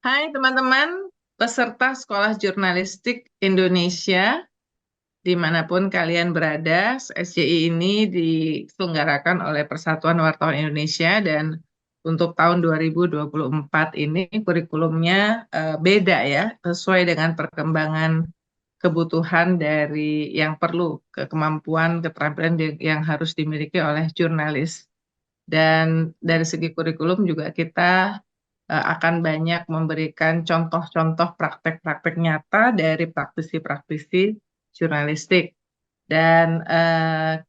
Hai teman-teman, peserta Sekolah Jurnalistik Indonesia, dimanapun kalian berada. SJI ini diselenggarakan oleh Persatuan Wartawan Indonesia dan untuk tahun 2024 ini kurikulumnya beda ya, sesuai dengan perkembangan kebutuhan dari yang perlu, kemampuan, keterampilan yang harus dimiliki oleh jurnalis. Dan dari segi kurikulum juga kita akan banyak memberikan contoh-contoh praktek-praktek nyata dari praktisi-praktisi jurnalistik. Dan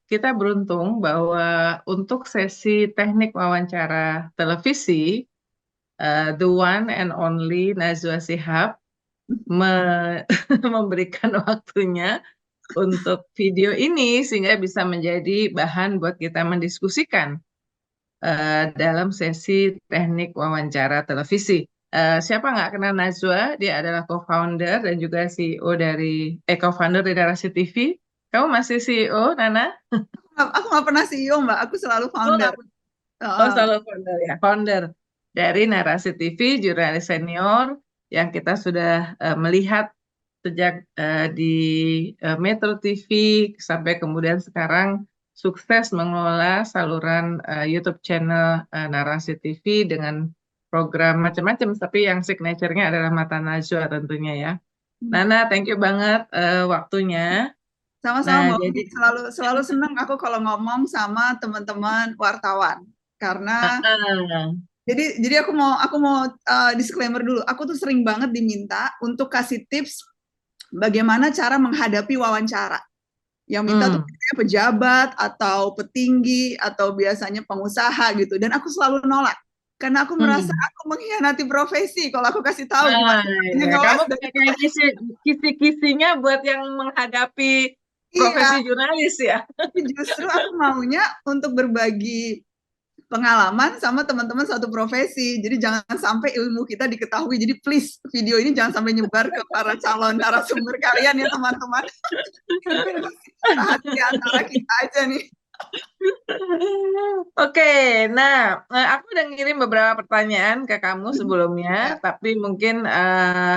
kita beruntung bahwa untuk sesi teknik wawancara televisi, the one and only Najwa Shihab memberikan waktunya untuk video ini sehingga bisa menjadi bahan buat kita mendiskusikan dalam sesi teknik wawancara televisi. Siapa nggak kenal Najwa? Dia adalah co-founder dan juga CEO dari co-founder dari Narasi TV. Kamu masih CEO, Nana? Aku nggak pernah CEO, Mbak. Aku selalu Oh, founder. nggak. Oh, Heeh. selalu founder ya. Founder dari Narasi TV, jurnalis senior yang kita sudah melihat sejak di Metro TV sampai kemudian sekarang sukses mengelola saluran YouTube channel Narasi TV dengan program macam-macam, tapi yang signaturenya adalah Mata Najwa tentunya ya. Nana, thank you banget waktunya. Sama-sama, Nah, Mbak jadi Uni. Selalu selalu senang aku kalau ngomong sama teman-teman wartawan. Karena uh, jadi aku mau disclaimer dulu. Aku tuh sering banget diminta untuk kasih tips bagaimana cara menghadapi wawancara. Yang minta tuh hmm, biasanya pejabat atau petinggi atau biasanya pengusaha gitu. Dan aku selalu nolak. Karena aku merasa hmm. aku mengkhianati profesi kalau aku kasih tahu Ah, gimana caranya ya. ngeles Kamu dari kayak kisi-kisinya buat yang menghadapi profesi iya. jurnalis ya. Tapi justru aku maunya untuk berbagi pengalaman sama teman-teman satu profesi. Jadi jangan sampai ilmu kita diketahui. Jadi please video ini jangan sampai nyebar ke para calon narasumber kalian ya teman-teman. Ini masih rahasia antara kita aja nih. Oke, nah aku udah ngirim beberapa pertanyaan ke kamu sebelumnya, Ya, tapi mungkin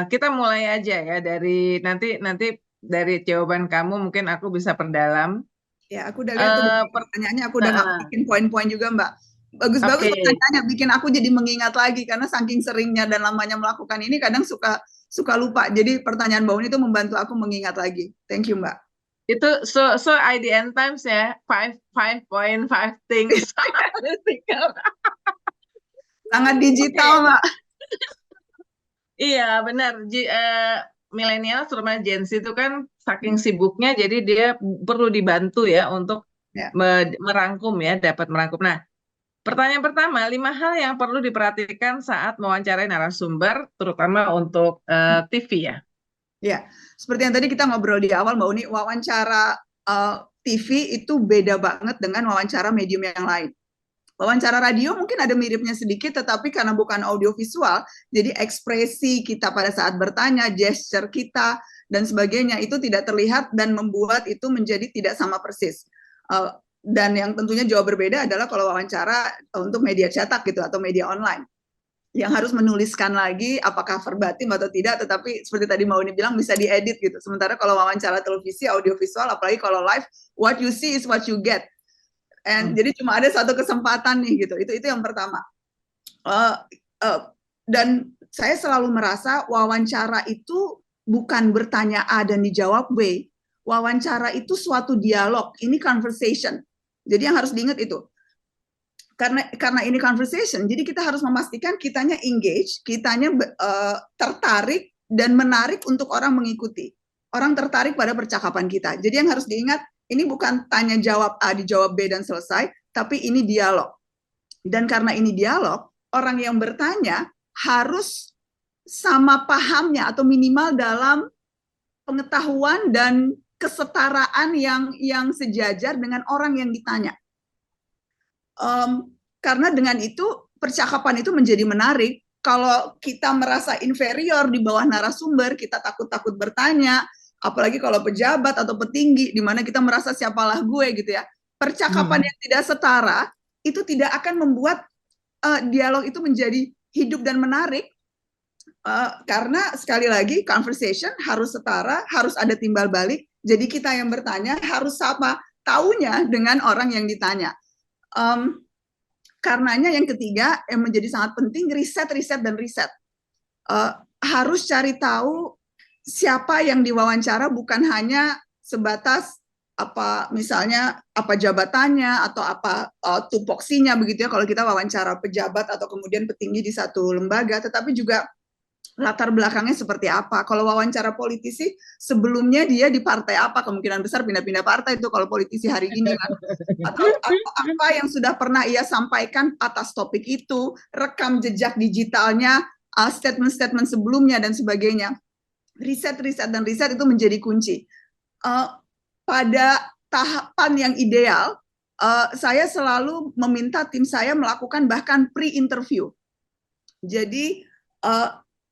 kita mulai aja ya dari nanti nanti dari jawaban kamu mungkin aku bisa perdalam. ya aku udah lihat tuh Eh, beberapa per- pertanyaannya. Aku udah nah, bikin poin-poin juga Mbak. Bagus-bagus oke. pertanyaannya. Bikin aku jadi mengingat lagi karena saking seringnya dan lamanya melakukan ini kadang suka suka lupa. Jadi pertanyaan Mbak Uni itu membantu aku mengingat lagi. Thank you Mbak. Itu so IDN Times ya, 5.5 things. Sangat Oke, digital Mbak. iya benar. Milenial terutama Gen Z itu kan saking sibuknya, jadi dia perlu dibantu ya untuk Ya. merangkum ya, dapat merangkum. Nah, pertanyaan pertama, 5 hal yang perlu diperhatikan saat mewawancarai narasumber, terutama untuk TV ya. Ya, seperti yang tadi kita ngobrol di awal, Mbak Uni, wawancara TV itu beda banget dengan wawancara medium yang lain. Wawancara radio mungkin ada miripnya sedikit, tetapi karena bukan audiovisual, jadi ekspresi kita pada saat bertanya, gesture kita, dan sebagainya itu tidak terlihat dan membuat itu menjadi tidak sama persis. Dan yang tentunya jauh berbeda adalah kalau wawancara untuk media cetak gitu atau media online yang harus menuliskan lagi apakah verbatim atau tidak, tetapi seperti tadi Mauni bilang bisa diedit gitu. Sementara kalau wawancara televisi, audiovisual, apalagi kalau live, what you see is what you get. And Hmm. jadi cuma ada satu kesempatan nih gitu. Itu yang pertama. Uh, uh, dan saya selalu merasa wawancara itu bukan bertanya A dan dijawab B. Wawancara itu suatu dialog. Ini conversation. Jadi yang harus diingat itu karena ini conversation, jadi kita harus memastikan kitanya engage, kitanya tertarik dan menarik untuk orang mengikuti. Orang tertarik pada percakapan kita. Jadi yang harus diingat, ini bukan tanya jawab A dijawab B dan selesai, tapi ini dialog. Dan karena ini dialog, orang yang bertanya harus sama pahamnya atau minimal dalam pengetahuan dan kesetaraan yang sejajar dengan orang yang ditanya. Karena dengan itu percakapan itu menjadi menarik. Kalau kita merasa inferior di bawah narasumber, kita takut-takut bertanya, apalagi kalau pejabat atau petinggi, di mana kita merasa siapalah gue gitu ya. Percakapan Hmm. yang tidak setara itu tidak akan membuat dialog itu menjadi hidup dan menarik Karena sekali lagi conversation harus setara, harus ada timbal balik. Jadi kita yang bertanya harus sama taunya dengan orang yang ditanya. Karenanya yang ketiga yang menjadi sangat penting riset dan riset. Harus cari tahu siapa yang diwawancara, bukan hanya sebatas apa misalnya apa jabatannya atau apa tupoksinya begitu ya kalau kita wawancara pejabat atau kemudian petinggi di satu lembaga, tetapi juga latar belakangnya seperti apa. Kalau wawancara politisi, sebelumnya dia di partai apa, kemungkinan besar pindah-pindah partai itu kalau politisi hari ini kan. Atau apa yang sudah pernah ia sampaikan atas topik itu, rekam jejak digitalnya, statement-statement sebelumnya dan sebagainya. Riset itu menjadi kunci. Pada tahapan yang ideal, saya selalu meminta tim saya melakukan bahkan pre-interview. Jadi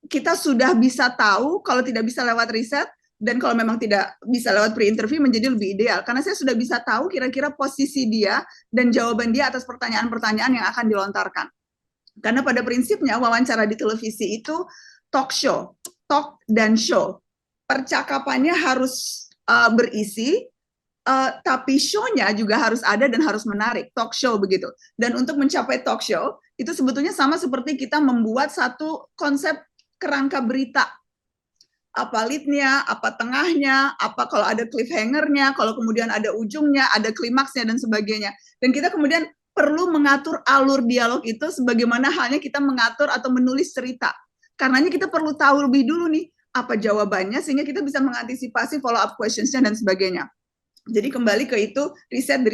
kita sudah bisa tahu kalau tidak bisa lewat riset, dan kalau memang tidak bisa lewat pre-interview menjadi lebih ideal, karena saya sudah bisa tahu kira-kira posisi dia dan jawaban dia atas pertanyaan-pertanyaan yang akan dilontarkan. Karena pada prinsipnya wawancara di televisi itu talk show, talk dan show. Percakapannya harus berisi, tapi show-nya juga harus ada dan harus menarik, talk show begitu. Dan untuk mencapai talk show, itu sebetulnya sama seperti kita membuat satu konsep kerangka berita. Apa lead-nya, apa tengahnya, apa kalau ada cliffhanger-nya, kalau kemudian ada ujungnya, ada klimaksnya, dan sebagainya. Dan kita kemudian perlu mengatur alur dialog itu sebagaimana halnya kita mengatur atau menulis cerita. Karenanya kita perlu tahu lebih dulu nih, apa jawabannya, sehingga kita bisa mengantisipasi follow-up questions-nya dan sebagainya. Jadi kembali ke itu, riset,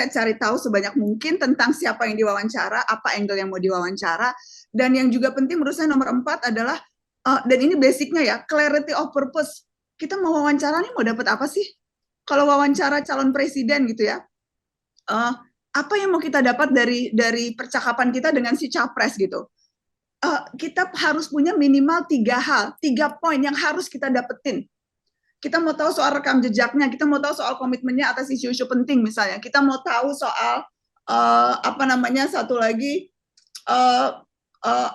cari tahu sebanyak mungkin tentang siapa yang diwawancara, apa angle yang mau diwawancara, dan yang juga penting menurut saya nomor 4 adalah, dan ini basicnya ya, clarity of purpose. Kita mau wawancara nih mau dapat apa sih? Kalau wawancara calon presiden gitu ya, apa yang mau kita dapat dari percakapan kita dengan si capres gitu? Kita harus punya minimal 3 poin yang harus kita dapetin. Kita mau tahu soal rekam jejaknya, kita mau tahu soal komitmennya atas isu-isu penting misalnya, kita mau tahu soal satu lagi,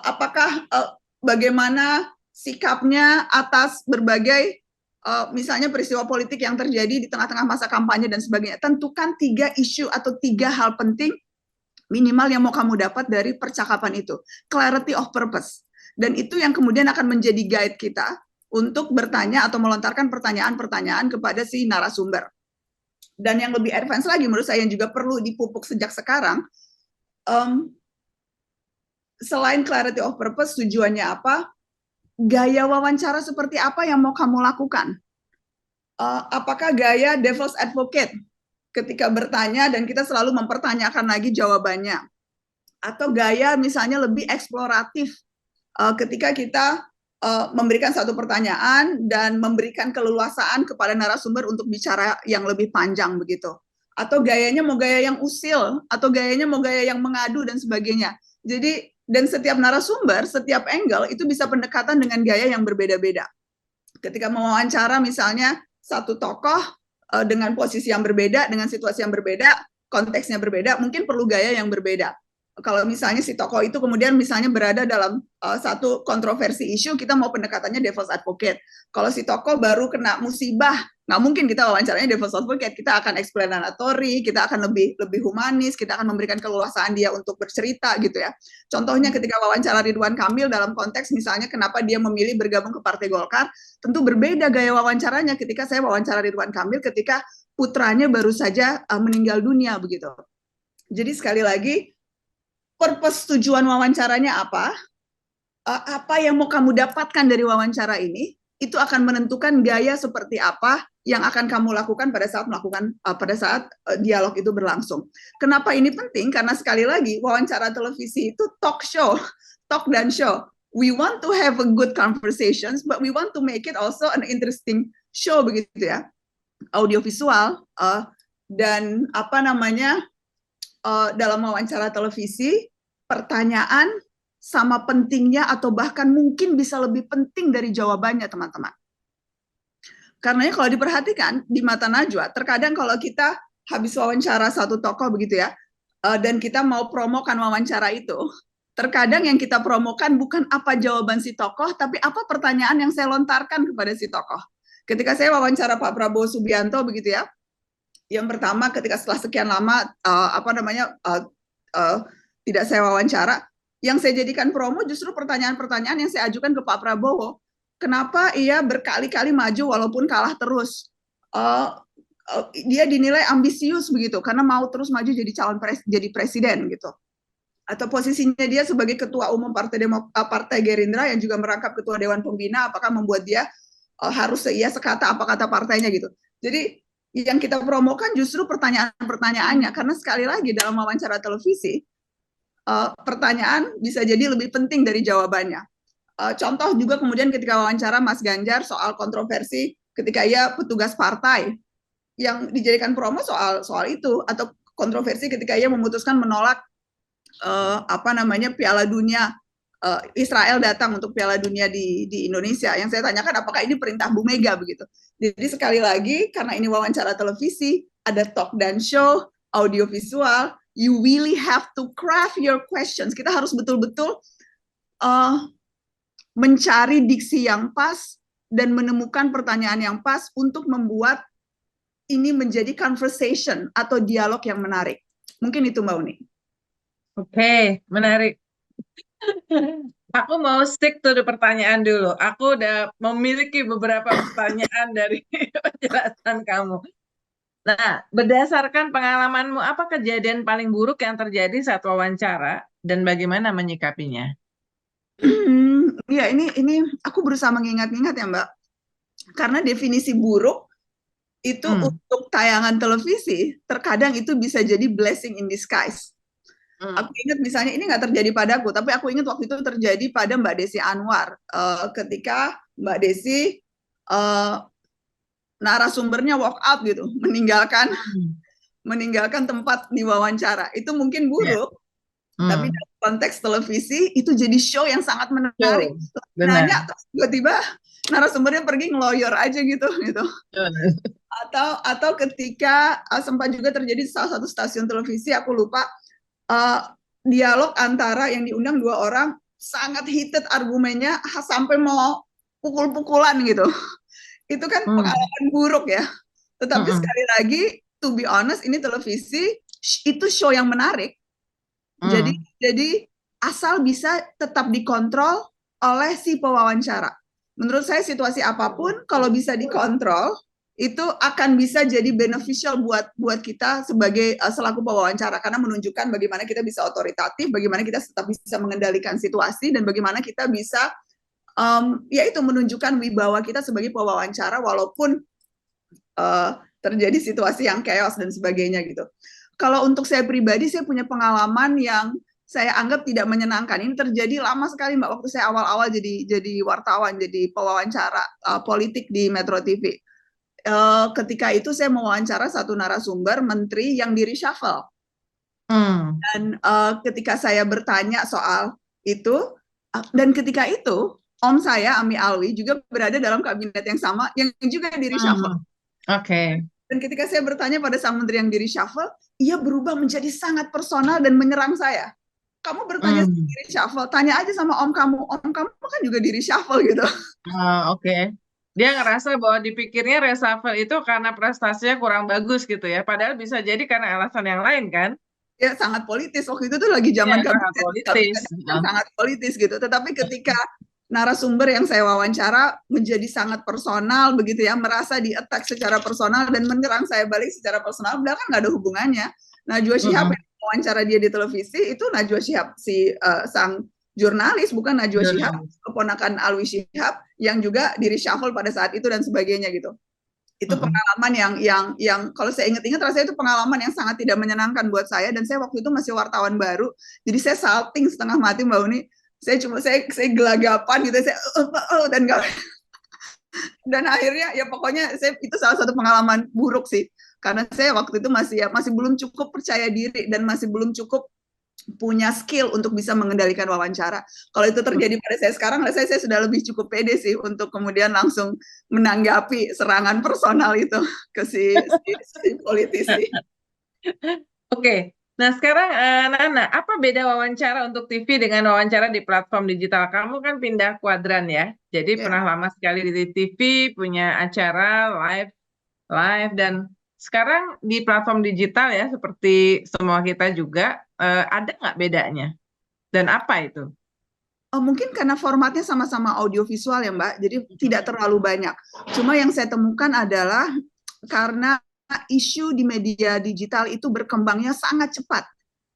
apakah bagaimana sikapnya atas berbagai misalnya peristiwa politik yang terjadi di tengah-tengah masa kampanye dan sebagainya. Tentukan 3 isu atau 3 hal penting minimal yang mau kamu dapat dari percakapan itu. Clarity of purpose. Dan itu yang kemudian akan menjadi guide kita untuk bertanya atau melontarkan pertanyaan-pertanyaan kepada si narasumber. Dan yang lebih advance lagi menurut saya yang juga perlu dipupuk sejak sekarang, selain clarity of purpose, tujuannya apa, gaya wawancara seperti apa yang mau kamu lakukan. Apakah gaya devil's advocate ketika bertanya dan kita selalu mempertanyakan lagi jawabannya, atau gaya misalnya lebih eksploratif ketika kita memberikan satu pertanyaan dan memberikan keleluasaan kepada narasumber untuk bicara yang lebih panjang begitu. Atau gayanya mau gaya yang usil, atau gayanya mau gaya yang mengadu dan sebagainya. Jadi, dan setiap narasumber, setiap angle itu bisa pendekatan dengan gaya yang berbeda-beda. Ketika mewawancara misalnya satu tokoh dengan posisi yang berbeda, dengan situasi yang berbeda, konteksnya berbeda, mungkin perlu gaya yang berbeda. Kalau misalnya si tokoh itu kemudian misalnya berada dalam satu kontroversi isu, kita mau pendekatannya devil's advocate. Kalau si tokoh baru kena musibah, nggak mungkin kita wawancaranya devil's advocate. Kita akan explanatory, kita akan lebih humanis, kita akan memberikan keleluasaan dia untuk bercerita gitu ya. Contohnya ketika wawancara Ridwan Kamil dalam konteks misalnya kenapa dia memilih bergabung ke Partai Golkar, tentu berbeda gaya wawancaranya ketika saya wawancara Ridwan Kamil ketika putranya baru saja meninggal dunia begitu. Jadi sekali lagi, purpose tujuan wawancaranya apa yang mau kamu dapatkan dari wawancara ini, itu akan menentukan gaya seperti apa yang akan kamu lakukan pada saat dialog itu berlangsung. Kenapa ini penting? Karena sekali lagi wawancara televisi itu talk show, talk dan show. We want to have a good conversations, but we want to make it also an interesting show begitu ya, audiovisual dan dalam wawancara televisi, pertanyaan sama pentingnya atau bahkan mungkin bisa lebih penting dari jawabannya teman-teman. Karena kalau diperhatikan di mata Najwa, terkadang kalau kita habis wawancara satu tokoh begitu ya, dan kita mau promokan wawancara itu, terkadang yang kita promokan bukan apa jawaban si tokoh, tapi apa pertanyaan yang saya lontarkan kepada si tokoh. Ketika saya wawancara Pak Prabowo Subianto begitu ya, yang pertama ketika setelah sekian lama tidak saya wawancara, yang saya jadikan promo justru pertanyaan-pertanyaan yang saya ajukan ke Pak Prabowo. Kenapa ia berkali-kali maju walaupun kalah terus? Dia dinilai ambisius begitu karena mau terus maju jadi jadi presiden gitu. Atau posisinya dia sebagai ketua umum Partai Gerindra yang juga merangkap ketua Dewan Pembina, apakah membuat dia harus seia sekata apa kata partainya gitu. Jadi yang kita promokan justru pertanyaan-pertanyaannya, karena sekali lagi dalam wawancara televisi, pertanyaan bisa jadi lebih penting dari jawabannya. Contoh juga kemudian ketika wawancara Mas Ganjar soal kontroversi ketika ia petugas partai, yang dijadikan promo soal itu, atau kontroversi ketika ia memutuskan menolak Piala Dunia, Israel datang untuk Piala Dunia di Indonesia. Yang saya tanyakan apakah ini perintah Bu Mega begitu. Jadi sekali lagi karena ini wawancara televisi, ada talk dan show, audio visual, you really have to craft your questions. Kita harus betul-betul mencari diksi yang pas dan menemukan pertanyaan yang pas untuk membuat ini menjadi conversation atau dialog yang menarik. Mungkin itu Mbak Uni. Oke, menarik. Aku mau stick to the pertanyaan dulu. Aku udah memiliki beberapa pertanyaan dari penjelasan kamu. Nah, berdasarkan pengalamanmu, apa kejadian paling buruk yang terjadi saat wawancara dan bagaimana menyikapinya? Ya, ini aku berusaha mengingat-ingat ya, Mbak. Karena definisi buruk itu untuk tayangan televisi, terkadang itu bisa jadi blessing in disguise. Aku ingat misalnya ini nggak terjadi padaku, tapi aku ingat waktu itu terjadi pada Mbak Desi Anwar. Ketika Mbak Desi narasumbernya walk out gitu, meninggalkan tempat diwawancara. Itu mungkin buruk, tapi dalam konteks televisi itu jadi show yang sangat menarik. Nanya, tiba-tiba narasumbernya pergi ngeloyor aja gitu. Atau ketika sempat juga terjadi di salah satu stasiun televisi, aku lupa, dialog antara yang diundang dua orang sangat heated argumennya sampai mau pukul-pukulan gitu. Itu kan pengalaman buruk ya. Tetapi sekali lagi, to be honest, ini televisi, itu show yang menarik. Jadi asal bisa tetap dikontrol oleh si pewawancara. Menurut saya situasi apapun kalau bisa dikontrol itu akan bisa jadi beneficial buat kita sebagai selaku pewawancara, karena menunjukkan bagaimana kita bisa otoritatif, bagaimana kita tetap bisa mengendalikan situasi, dan bagaimana kita bisa yaitu menunjukkan wibawa kita sebagai pewawancara walaupun terjadi situasi yang chaos dan sebagainya gitu. Kalau untuk saya pribadi, saya punya pengalaman yang saya anggap tidak menyenangkan. Ini terjadi lama sekali Mbak, waktu saya awal-awal jadi wartawan, jadi pewawancara politik di Metro TV. Ketika itu saya mewawancara satu narasumber menteri yang di reshuffle. Dan ketika saya bertanya soal itu, dan ketika itu om saya Ami Alwi juga berada dalam kabinet yang sama yang juga di reshuffle. Oke. Dan ketika saya bertanya pada sang menteri yang di reshuffle, ia berubah menjadi sangat personal dan menyerang saya. Kamu bertanya di reshuffle, tanya aja sama om kamu kan juga di reshuffle gitu. Oke. Dia ngerasa bahwa dipikirnya reshuffle itu karena prestasinya kurang bagus gitu ya. Padahal bisa jadi karena alasan yang lain kan? Ya sangat politis. Waktu itu tuh lagi zaman politis. Sangat politis gitu. Tetapi ketika narasumber yang saya wawancara menjadi sangat personal begitu ya, merasa di-attack secara personal dan menyerang saya balik secara personal, padahal kan nggak ada hubungannya. Najwa Shihab yang wawancara dia di televisi itu Najwa Shihab sang jurnalis, bukan Najwa Shihab keponakan Alwi Shihab yang juga di reshuffle pada saat itu dan sebagainya gitu. Itu pengalaman yang kalau saya ingat-ingat rasanya itu pengalaman yang sangat tidak menyenangkan buat saya, dan saya waktu itu masih wartawan baru, jadi saya salting setengah mati Mbak Uni. Saya gelagapan gitu, dan nggak, dan akhirnya ya pokoknya itu salah satu pengalaman buruk sih, karena saya waktu itu masih belum cukup percaya diri dan masih belum cukup punya skill untuk bisa mengendalikan wawancara. Kalau itu terjadi pada saya sekarang, saya sudah lebih cukup pede sih untuk kemudian langsung menanggapi serangan personal itu ke si politisi. Oke. Nah, sekarang Nana, apa beda wawancara untuk TV dengan wawancara di platform digital? Kamu kan pindah kuadran ya, jadi Ya. pernah lama sekali di TV, punya acara live, live, dan sekarang di platform digital ya, seperti semua kita juga, ada nggak bedanya? Dan apa itu? Oh, mungkin karena formatnya sama-sama audiovisual ya Mbak, jadi tidak terlalu banyak. Cuma yang saya temukan adalah karena isu di media digital itu berkembangnya sangat cepat.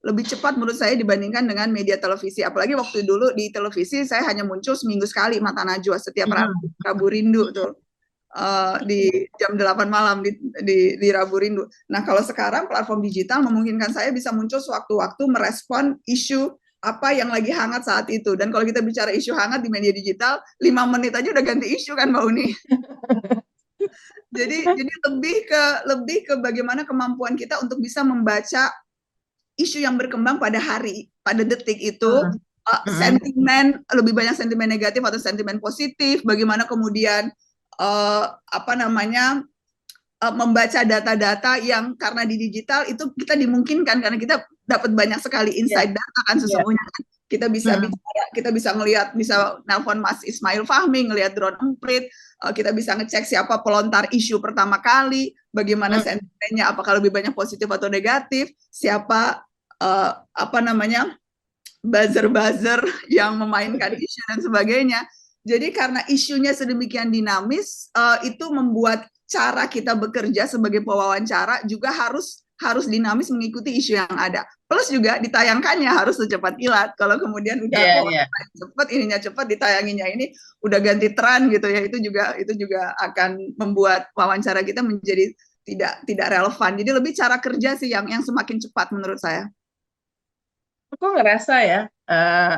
Lebih cepat menurut saya dibandingkan dengan media televisi. Apalagi waktu dulu di televisi saya hanya muncul seminggu sekali Mata Najwa setiap Mm-mm. Rabu Rindu tuh. Di jam 8 malam di Rabu Rindu. Nah, kalau sekarang platform digital memungkinkan saya bisa muncul sewaktu-waktu merespon isu apa yang lagi hangat saat itu. Dan kalau kita bicara isu hangat di media digital, 5 menit aja udah ganti isu kan Mbak Uni. Jadi lebih ke bagaimana kemampuan kita untuk bisa membaca isu yang berkembang pada hari, pada detik itu, Mm-mm. sentimen lebih banyak sentimen negatif atau sentimen positif, bagaimana kemudian apa namanya membaca data-data yang karena di digital itu kita dimungkinkan karena kita dapat banyak sekali Ya, insight data kan ya. sesungguhnya kan. Kita bisa Mm. bicara, kita bisa ngelihat, bisa nelpon Mas Ismail Fahmi, ngelihat drone emprit, kita bisa ngecek siapa pelontar isu pertama kali, bagaimana Mm. sentimennya, apakah lebih banyak positif atau negatif, siapa apa namanya buzzer-buzzer yang memainkan isu dan sebagainya. Jadi karena isunya sedemikian dinamis, itu membuat cara kita bekerja sebagai pewawancara juga harus dinamis mengikuti isu yang ada. Plus juga ditayangkannya harus secepat kilat. Kalau kemudian udah Iya, iya. cepat, ininya cepat, ditayanginya ini udah ganti tren gitu ya, itu juga akan membuat wawancara kita menjadi tidak relevan. Jadi lebih cara kerja sih yang semakin cepat menurut saya. Aku ngerasa ya, eh,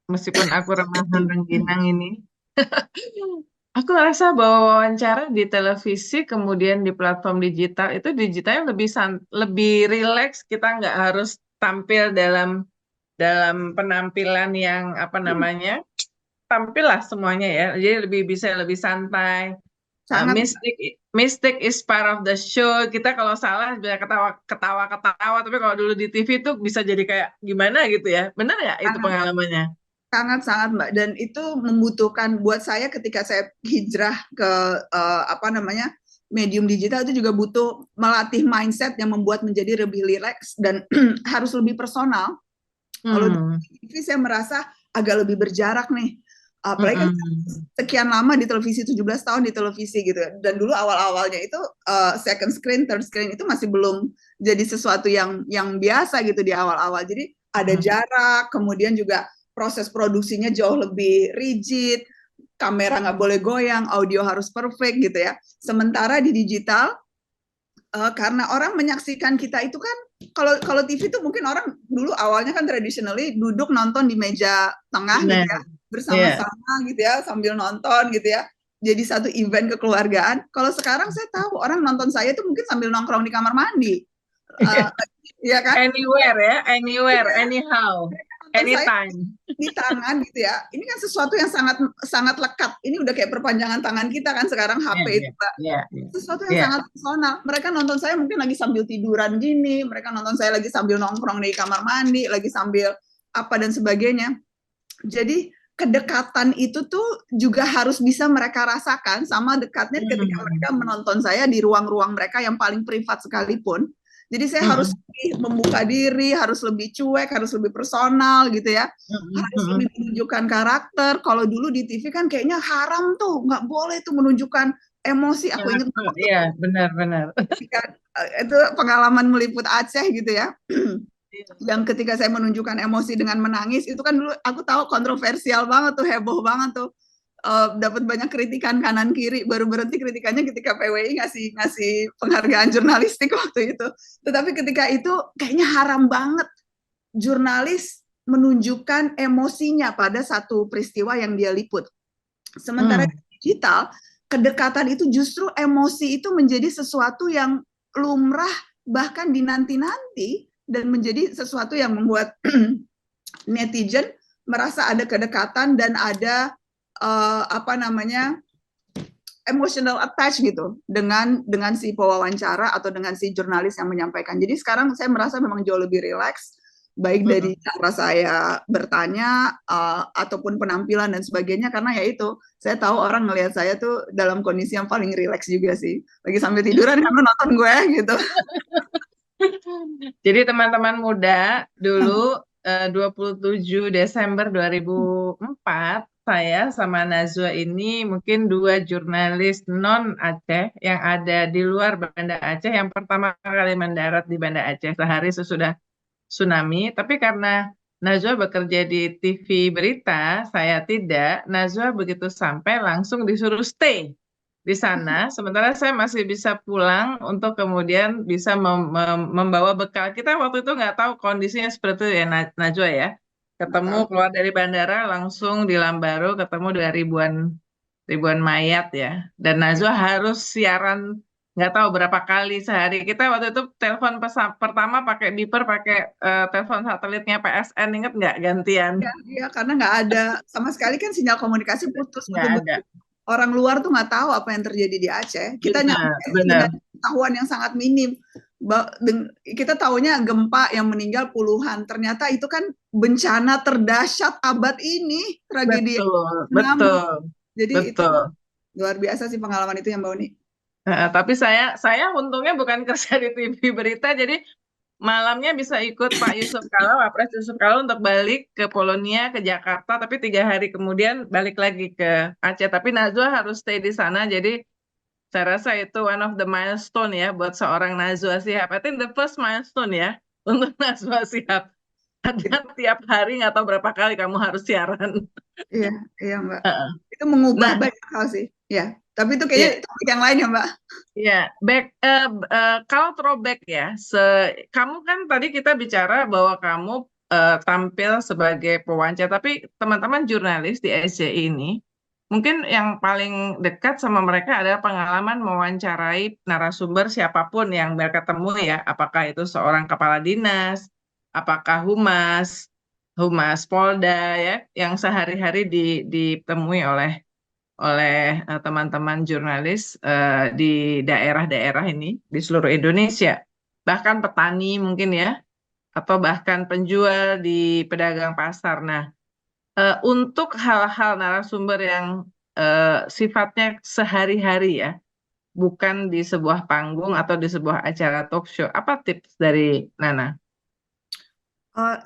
meskipun aku remahan rengginang ini, aku ngerasa bahwa wawancara di televisi kemudian di platform digital itu digitalnya lebih rileks. Kita nggak harus tampil dalam dalam penampilan yang apa namanya, tampil lah semuanya ya. Jadi bisa lebih santai. Sangat Mistake is part of the show. Kita kalau salah bisa ketawa, tapi kalau dulu di TV tuh bisa jadi kayak gimana gitu ya. Benar nggak itu sangat pengalamannya? sangat Mbak, dan itu membutuhkan buat saya ketika saya hijrah ke apa namanya medium digital itu juga butuh melatih mindset yang membuat menjadi lebih rileks dan harus lebih personal. Kalau di Hmm. TV saya merasa agak lebih berjarak nih. Apalagi kan Mm-mm. sekian lama di televisi, 17 tahun di televisi gitu. Dan dulu awal-awalnya itu second screen, third screen itu masih belum jadi sesuatu yang biasa gitu di awal-awal. Jadi ada Mm. jarak, kemudian juga proses produksinya jauh lebih rigid, kamera nggak boleh goyang, audio harus perfect gitu ya. Sementara di digital karena orang menyaksikan kita itu kan kalau kalau TV itu mungkin orang dulu awalnya kan traditionally duduk nonton di meja tengah gitu Benar. ya Iya. bersama-sama gitu ya sambil nonton gitu ya jadi satu event kekeluargaan. Kalau sekarang saya tahu orang nonton saya itu mungkin sambil nongkrong di kamar mandi, uh, ya kan? Anywhere ya, anywhere, Iya, anyhow, nonton saya anytime. di tangan gitu ya. Ini kan sesuatu yang sangat sangat lekat. Ini udah kayak perpanjangan tangan kita kan sekarang Iya, HP iya, itu, Mbak, iya, iya. sesuatu yang Iya. sangat personal. Mereka nonton saya mungkin lagi sambil tiduran gini, mereka nonton saya lagi sambil nongkrong di kamar mandi, lagi sambil apa dan sebagainya. Jadi kedekatan itu tuh juga harus bisa mereka rasakan sama dekatnya ketika mereka Hmm. menonton saya di ruang-ruang mereka yang paling privat sekalipun. Jadi saya harus Mm-mm. lebih membuka diri, harus lebih cuek, harus lebih personal gitu ya. Harus Mm-mm. lebih menunjukkan karakter. Kalau dulu di TV kan kayaknya haram tuh, nggak boleh tuh menunjukkan emosi. Aku ingat waktu Iya, benar-benar. ketika itu pengalaman meliput Aceh gitu ya. Yang ketika saya menunjukkan emosi dengan menangis itu kan dulu aku tahu kontroversial banget tuh, heboh banget tuh. Dapat banyak kritikan kanan kiri, baru berhenti kritikannya ketika PWI ngasih ngasih penghargaan jurnalistik waktu itu. Tetapi ketika itu kayaknya haram banget jurnalis menunjukkan emosinya pada satu peristiwa yang dia liput. Sementara Hmm. di digital, kedekatan itu justru emosi itu menjadi sesuatu yang lumrah bahkan dinanti-nanti dan menjadi sesuatu yang membuat netizen merasa ada kedekatan dan ada apa namanya emotional attach gitu dengan si pewawancara atau dengan si jurnalis yang menyampaikan. Jadi sekarang saya merasa memang jauh lebih rileks, baik dari cara saya bertanya ataupun penampilan dan sebagainya, karena ya itu saya tahu orang ngelihat saya tuh dalam kondisi yang paling rileks juga sih, lagi sambil tiduran kamu nonton gue gitu. Jadi teman-teman muda, dulu 27 Desember 2004, saya sama Nazwa ini mungkin dua jurnalis non Aceh yang ada di luar Banda Aceh yang pertama kali mendarat di Banda Aceh sehari sesudah tsunami. Tapi karena Najwa bekerja di TV berita, saya tidak. Najwa begitu sampai langsung disuruh stay di sana, sementara saya masih bisa pulang untuk kemudian bisa membawa bekal. Kita waktu itu nggak tahu kondisinya seperti itu ya, Najwa ya. Ketemu Betul. keluar dari bandara langsung di Lambaru ketemu dengan ribuan mayat ya. Dan Najwa harus siaran nggak tahu berapa kali sehari. Kita waktu itu telepon pertama pakai beeper, pakai telepon satelitnya PSN, inget nggak gantian? Ya, ya, karena nggak ada sama sekali kan sinyal komunikasi putus, Nggak ada. betul-betul orang luar tuh nggak tahu apa yang terjadi di Aceh. Kita Benar, nyampe benar. dengan pengetahuan yang sangat minim. Kita tahunya gempa yang meninggal puluhan. Ternyata itu kan bencana terdahsyat abad ini, tragedi Betul, tsunami. betul, Jadi itu betul. luar biasa sih pengalaman itu yang Mbak Uni. Tapi saya untungnya bukan kerja di TV berita, jadi malamnya bisa ikut Pak Yusuf Kala, Wapres Yusuf Kala untuk balik ke Polonia, ke Jakarta, tapi 3 hari kemudian balik lagi ke Aceh. Tapi Najwa harus stay di sana, jadi saya rasa itu one of the milestone ya buat seorang Najwa Shihab. I think the first milestone ya untuk Najwa Shihab. Ada tiap hari nggak tahu berapa kali kamu harus siaran. Iya, iya Mbak. Heeh. Itu mengubah Nah, banyak hal sih. Ya, tapi itu ya, kayaknya topik yang lain ya Mbak. ya, kalau throwback ya, kamu kan tadi kita bicara bahwa kamu tampil sebagai pewawancara, tapi teman-teman jurnalis di SCI ini, mungkin yang paling dekat sama mereka adalah pengalaman mewawancarai narasumber siapapun yang mereka temui ya, apakah itu seorang kepala dinas, apakah humas Polda ya, yang sehari-hari ditemui oleh teman-teman jurnalis di daerah-daerah ini di seluruh Indonesia. Bahkan petani mungkin ya, atau bahkan penjual di pedagang pasar. Nah, untuk hal-hal narasumber yang sifatnya sehari-hari ya, bukan di sebuah panggung atau di sebuah acara talk show, apa tips dari Nana? Eh,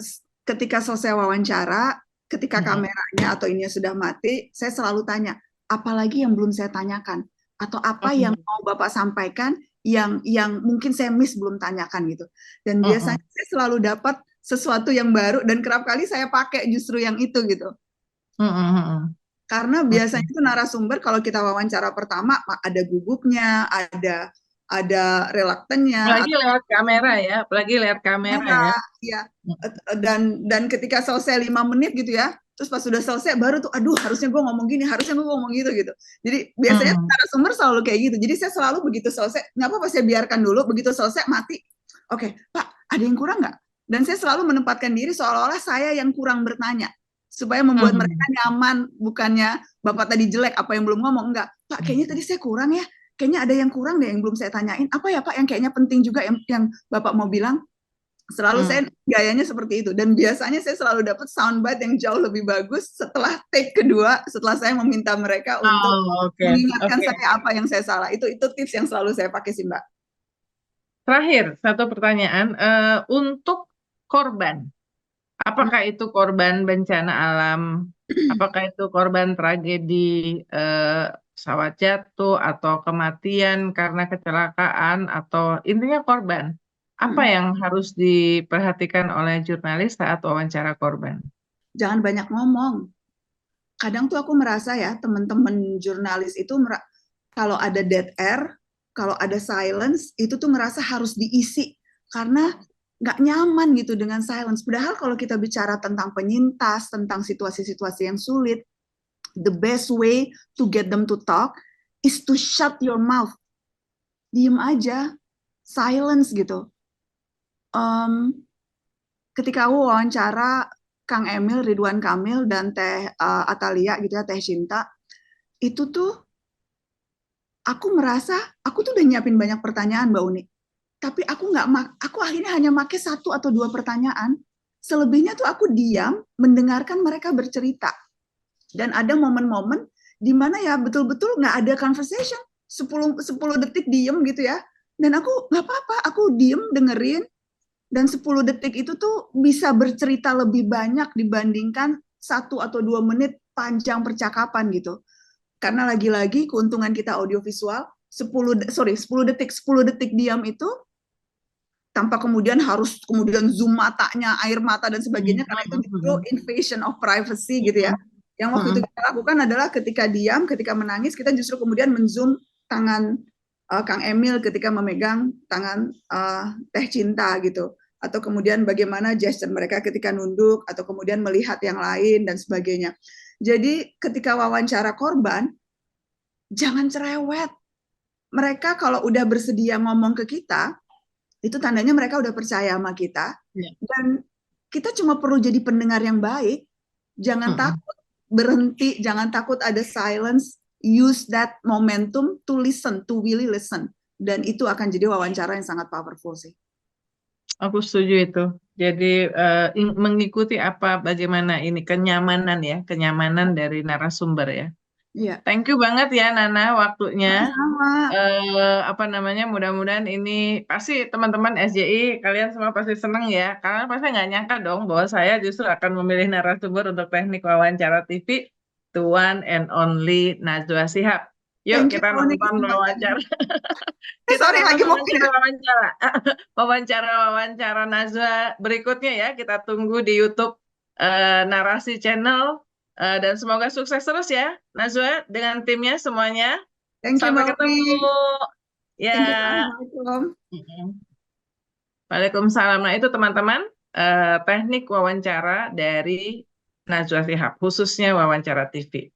Ketika selesai wawancara, ketika Mm-mm. kameranya atau ini sudah mati, saya selalu tanya, apalagi yang belum saya tanyakan atau apa yang Mm-mm. mau Bapak sampaikan yang mungkin saya miss belum tanyakan gitu. Dan biasanya Mm-mm. saya selalu dapat sesuatu yang baru dan kerap kali saya pakai justru yang itu gitu. Mm-mm. Karena biasanya Mm-mm. itu narasumber kalau kita wawancara pertama ada gugupnya, ada relaktannya, Apalagi lewat kamera ya, apalagi lewat kamera ya. merah, ya. Dan ketika selesai 5 menit gitu ya, terus pas sudah selesai baru tuh, aduh harusnya gue ngomong gini, harusnya gue ngomong gitu gitu. Jadi biasanya Mm. narasumber selalu kayak gitu. Jadi saya selalu begitu selesai, nggak apa-apa saya biarkan dulu, begitu selesai mati. Oke, Pak, ada yang kurang nggak? Dan saya selalu menempatkan diri seolah-olah saya yang kurang bertanya, supaya membuat mereka Mm. nyaman, bukannya Bapak tadi jelek, apa yang belum ngomong, enggak. Pak, kayaknya tadi saya kurang ya, kayaknya ada yang kurang deh yang belum saya tanyain. Apa ya Pak yang kayaknya penting juga yang Bapak mau bilang? Selalu saya Mm. gayanya seperti itu dan biasanya saya selalu dapat soundbite yang jauh lebih bagus setelah take kedua, setelah saya meminta mereka untuk Oh, oke, mengingatkan oke. saya apa yang saya salah. Itu tips yang selalu saya pakai sih Mbak. Terakhir, satu pertanyaan. Untuk korban, apakah itu korban bencana alam? Apakah itu korban tragedi pesawat jatuh atau kematian karena kecelakaan atau intinya korban? Apa Hmm. yang harus diperhatikan oleh jurnalis saat wawancara korban? Jangan banyak ngomong. Kadang tuh aku merasa ya teman-teman jurnalis itu kalau ada dead air, kalau ada silence itu tuh ngerasa harus diisi karena nggak nyaman gitu dengan silence. Padahal kalau kita bicara tentang penyintas, tentang situasi-situasi yang sulit, the best way to get them to talk is to shut your mouth. Diem aja, silence gitu. Um, Ketika aku wawancara Kang Emil, Ridwan Kamil, dan Teh Atalia gitu ya, Teh Cinta, itu tuh aku merasa aku tuh udah nyiapin banyak pertanyaan Mbak Uni, tapi aku akhirnya hanya pakai satu atau dua pertanyaan. Selebihnya tuh aku diam mendengarkan mereka bercerita. Dan ada momen-momen di mana ya betul-betul nggak ada conversation, 10 detik diem gitu ya. Dan aku nggak apa-apa, aku diem dengerin, dan 10 detik itu tuh bisa bercerita lebih banyak dibandingkan 1 atau 2 menit panjang percakapan gitu. Karena lagi-lagi keuntungan kita audiovisual, 10 detik diam itu tanpa kemudian harus kemudian zoom matanya, air mata dan sebagainya, karena itu justru invasion of privacy gitu ya. Yang waktu itu kita lakukan adalah ketika diam, ketika menangis, kita justru kemudian menzoom tangan Kang Emil ketika memegang tangan Teh Cinta gitu. Atau kemudian bagaimana gesture mereka ketika nunduk, atau kemudian melihat yang lain dan sebagainya. Jadi ketika wawancara korban, jangan cerewet. Mereka kalau udah bersedia ngomong ke kita, itu tandanya mereka udah percaya sama kita. Dan kita cuma perlu jadi pendengar yang baik. Jangan takut berhenti, jangan takut ada silence. Use that momentum to listen, to really listen. Dan itu akan jadi wawancara yang sangat powerful sih. Aku setuju itu. Jadi mengikuti bagaimana ini kenyamanan ya, kenyamanan dari narasumber ya. Iya. Thank you banget ya Nana waktunya. Sama-sama. Mudah-mudahan ini pasti teman-teman SJI kalian semua pasti seneng ya, karena pasti nggak nyangka dong bahwa saya justru akan memilih narasumber untuk teknik wawancara TV, the one and only Najwa Shihab. Yuk Thank you kita Moni nonton wawancara. Kita sorry nonton lagi mau pindah. wawancara Najwa berikutnya ya. Kita tunggu di YouTube Narasi Channel. Dan semoga sukses terus ya Najwa dengan timnya semuanya. Thank you Sampai Mbak ketemu Uni. ya. Thank you. Assalamualaikum. Waalaikumsalam. Nah itu teman-teman teknik wawancara dari Najwa Shihab, khususnya wawancara TV.